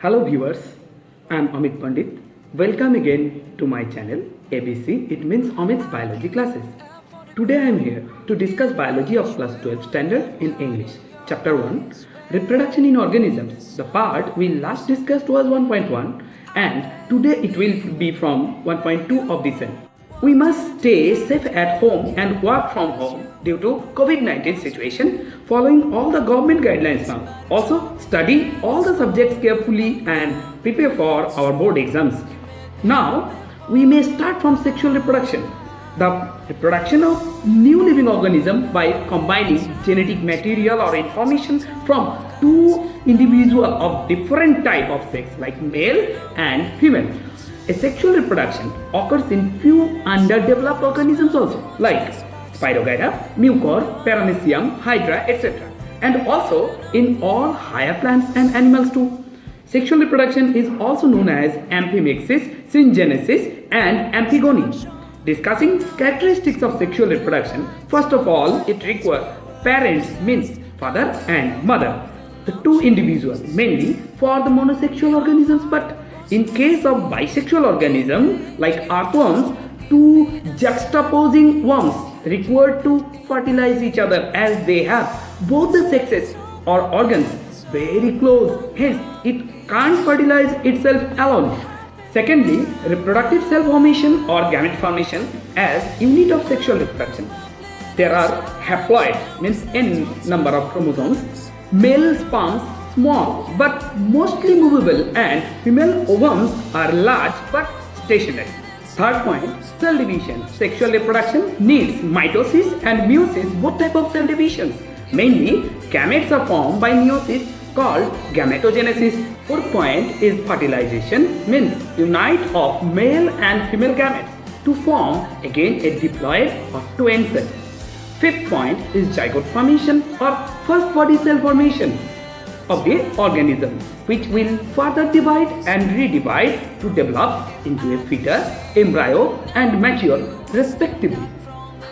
Hello viewers, I am Amit Pandit. Welcome again to my channel ABC. It means Amit's Biology Classes. Today I am here to discuss biology of class 12 standard in English. Chapter 1, Reproduction in Organisms. The part we last discussed was 1.1 and today it will be from 1.2 of the same. We must stay safe at home and work from home due to COVID-19 situation, following all the government guidelines now. Also, study all the subjects carefully and prepare for our board exams. Now, we may start from sexual reproduction. The reproduction of new living organism by combining genetic material or information from two individuals of different type of sex like male and female. A sexual reproduction occurs in few underdeveloped organisms also like Spirogyra, Mucor, Paramecium, Hydra, etc. and also in all higher plants and animals too. Sexual reproduction is also known as amphimexis, syngenesis and amphigony. Discussing characteristics of sexual reproduction, first of all it requires parents means father and mother, the two individuals mainly for the monosexual organisms, but in case of bisexual organism like earthworms, two juxtaposing worms required to fertilize each other as they have both the sexes or organs very close, hence it can't fertilize itself alone. Secondly, reproductive cell formation or gamete formation as unit of sexual reproduction. There are haploid means n number of chromosomes, male sperms small but mostly movable and female ovums are large but stationary. Third point, cell division. Sexual reproduction needs mitosis and meiosis, both type of cell divisions. Mainly, gametes are formed by meiosis called Gametogenesis. Fourth point is fertilization, means unite of male and female gametes to form again a diploid or twin cell. Fifth point is zygote formation or first body cell formation of the organism, which will further divide and redivide to develop into a fetus, embryo and mature respectively.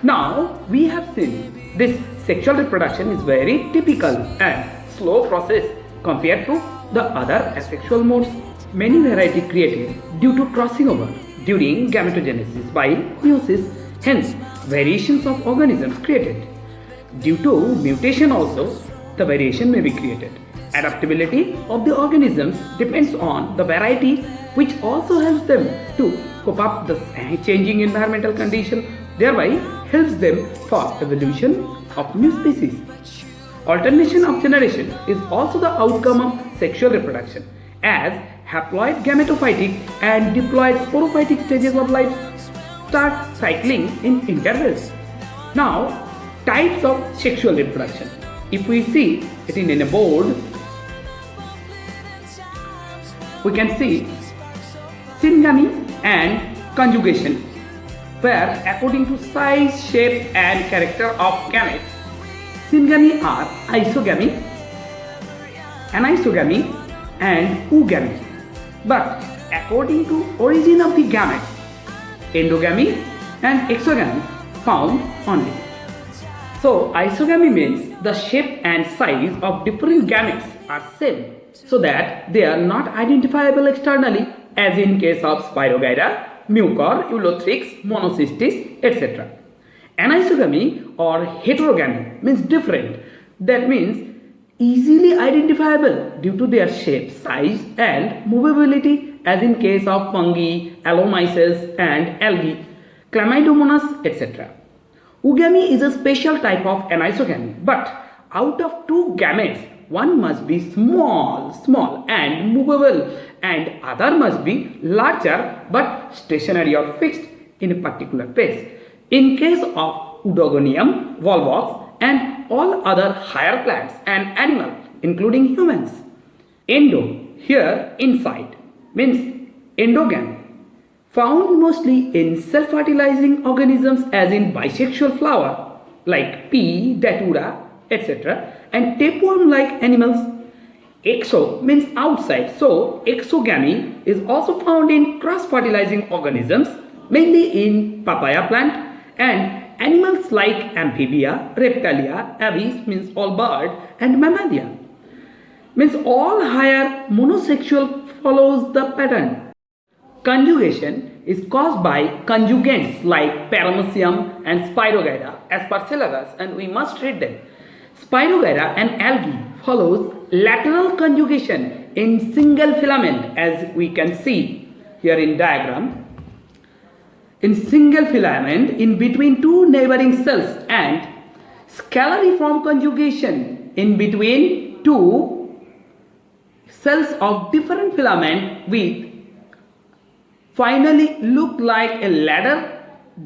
Now we have seen this sexual reproduction is very typical and slow process compared to the other asexual modes. Many varieties created due to crossing over during gametogenesis by meiosis, hence variations of organisms created. Due to mutation also, the variation may be created. Adaptability of the organisms depends on the variety, which also helps them to cope up the changing environmental condition, thereby helps them for evolution of new species. Alternation of generation is also the outcome of sexual reproduction, as haploid gametophytic and diploid sporophytic stages of life start cycling in intervals. Now, types of sexual reproduction. If we see it in a board, we can see Isogamy and Conjugation, where according to size, shape and character of gametes, Isogamy are Isogamy, Anisogamy and Oogamy. But according to origin of the gametes, Endogamy and Exogamy found only. So Isogamy means the shape and size of different gametes are same, so that they are not identifiable externally, as in case of Spirogyra, Mucor, Ulothrix, Monocystis, etc. Anisogamy or heterogamy means different. That means easily identifiable due to their shape, size and movability, as in case of fungi, allomyces and algae, Chlamydomonas, etc. Oogamy is a special type of anisogamy, but out of two gametes, one must be small and movable and other must be larger but stationary or fixed in a particular place. In case of Oodogonium, Volvox and all other higher plants and animals including humans. Endo, here inside, means endogamy, found mostly in self-fertilizing organisms as in bisexual flower like pea, datura, etc. and tapeworm like animals. Exo means outside, so exogamy is also found in cross-fertilizing organisms mainly in papaya plant and animals like amphibia, reptilia, aves means all bird and mammalia. means all higher monosexual follows the pattern. Conjugation is caused by conjugants like Paramecium and Spirogyra as per syllabus, and we must read them. Spirogyra and algae follows lateral conjugation in single filament, as we can see here in diagram. In single filament in between two neighboring cells, and scalariform conjugation in between two cells of different filament with finally look like a ladder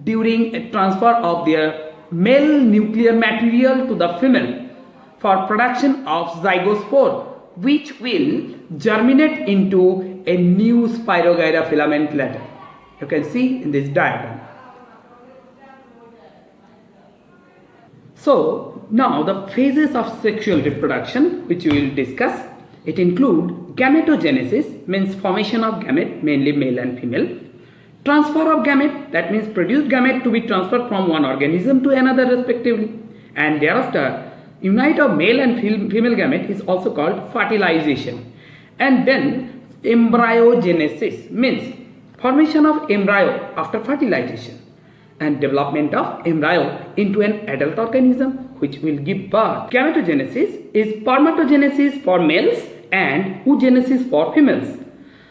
during a transfer of their male nuclear material to the female for production of zygospore, which will germinate into a new Spirogyra filament later. You can see in this diagram. So now the phases of sexual reproduction which we will discuss. It includes Gametogenesis, means formation of gamete, mainly male and female. Transfer of gamete, that means produced gamete to be transferred from one organism to another respectively. And thereafter, unite of male and female gamete is also called fertilization. And then embryogenesis, means formation of embryo after fertilization, and development of embryo into an adult organism which will give birth. Gametogenesis is spermatogenesis for males and oogenesis for females.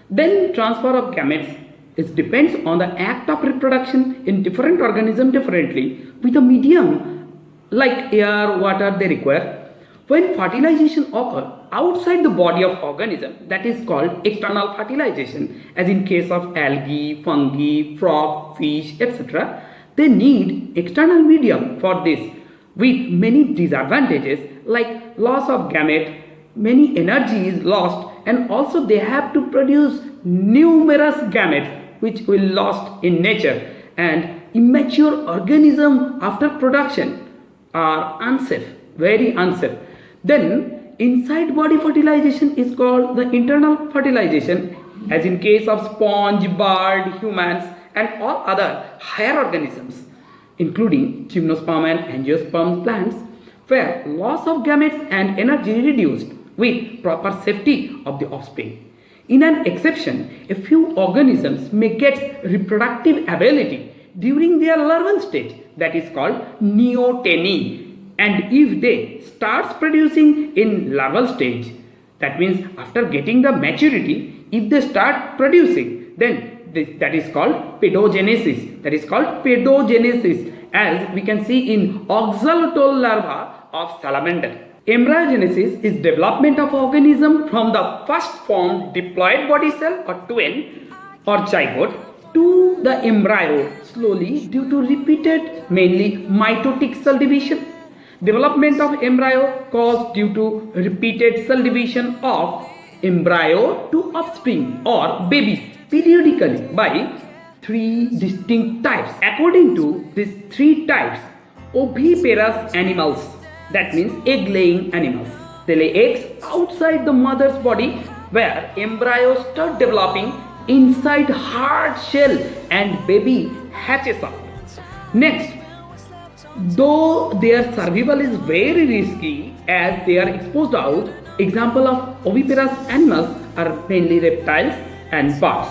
Then transfer of gametes, it depends on the act of reproduction in different organisms differently with a medium like air, water they require. When fertilization occurs outside the body of organism, that is called external fertilization, as in case of algae, fungi, frog, fish, etc. They need external medium for this with many disadvantages like loss of gamete, many energy is lost, and also they have to produce numerous gametes which will lost in nature, and immature organism after production are unsafe, very unsafe. Then inside body fertilization is called the internal fertilization, as in case of sponge, bird, humans and all other higher organisms including gymnosperm and angiosperm plants, where loss of gametes and energy reduced with proper safety of the offspring. In an exception, a few organisms may get reproductive ability during their larval stage, that is called Neoteny. And if they start producing in larval stage, that means after getting the maturity, if they start producing, then that is called Paedogenesis. That is called Paedogenesis, as we can see in Axolotl larva of Salamander. Embryogenesis is development of organism from the first formed diploid body cell or twin or zygote to the embryo slowly due to repeated mainly mitotic cell division. Development of embryo caused due to repeated cell division of embryo to offspring or baby periodically by three distinct types. According to these three types, oviparous animals, that means egg laying animals, they lay eggs outside the mother's body where embryos start developing inside hard shell and baby hatches up. Next, though their survival is very risky as they are exposed out, example of oviparous animals are mainly reptiles and birds.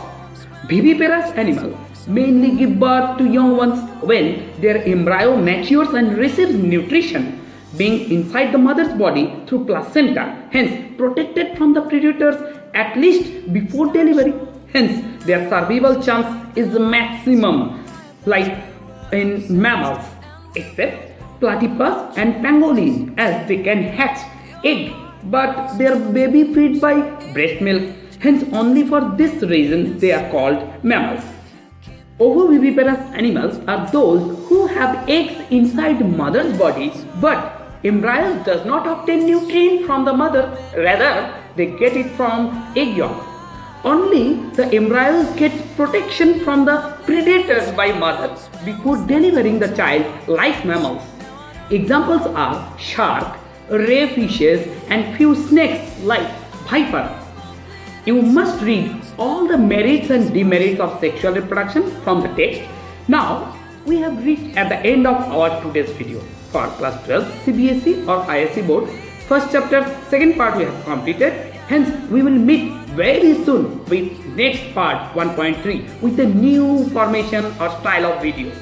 Viviparous animals mainly give birth to young ones when their embryo matures and receives nutrition, being inside the mother's body through placenta, hence protected from the predators at least before delivery. Hence their survival chance is maximum, like in mammals, except Platypus and Pangolin, as they can hatch egg but their baby feed by breast milk. Hence only for this reason they are called mammals. Ovoviviparous animals are those who have eggs inside mother's body, but embryos does not obtain nutrient from the mother, rather they get it from egg yolk. Only the embryos get protection from the predators by mother before delivering the child, like mammals. Examples are shark, ray fishes and few snakes like viper. You must read all the merits and demerits of sexual reproduction from the text. Now we have reached at the end of our today's video. For class 12 CBSE or ISC board, First chapter, second part we have completed. Hence, we will meet very soon with next part 1.3 with a new formation or style of video.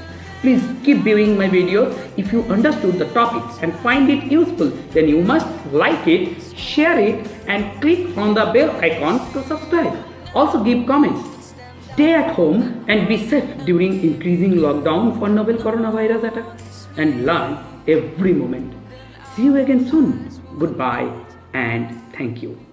Please keep viewing my videos. If you understood the topics and find it useful, then you must like it, share it, and click on the bell icon to subscribe. Also give comments. Stay at home and be safe during increasing lockdown for novel coronavirus attack, and learn every moment. See you again soon. Goodbye and thank you.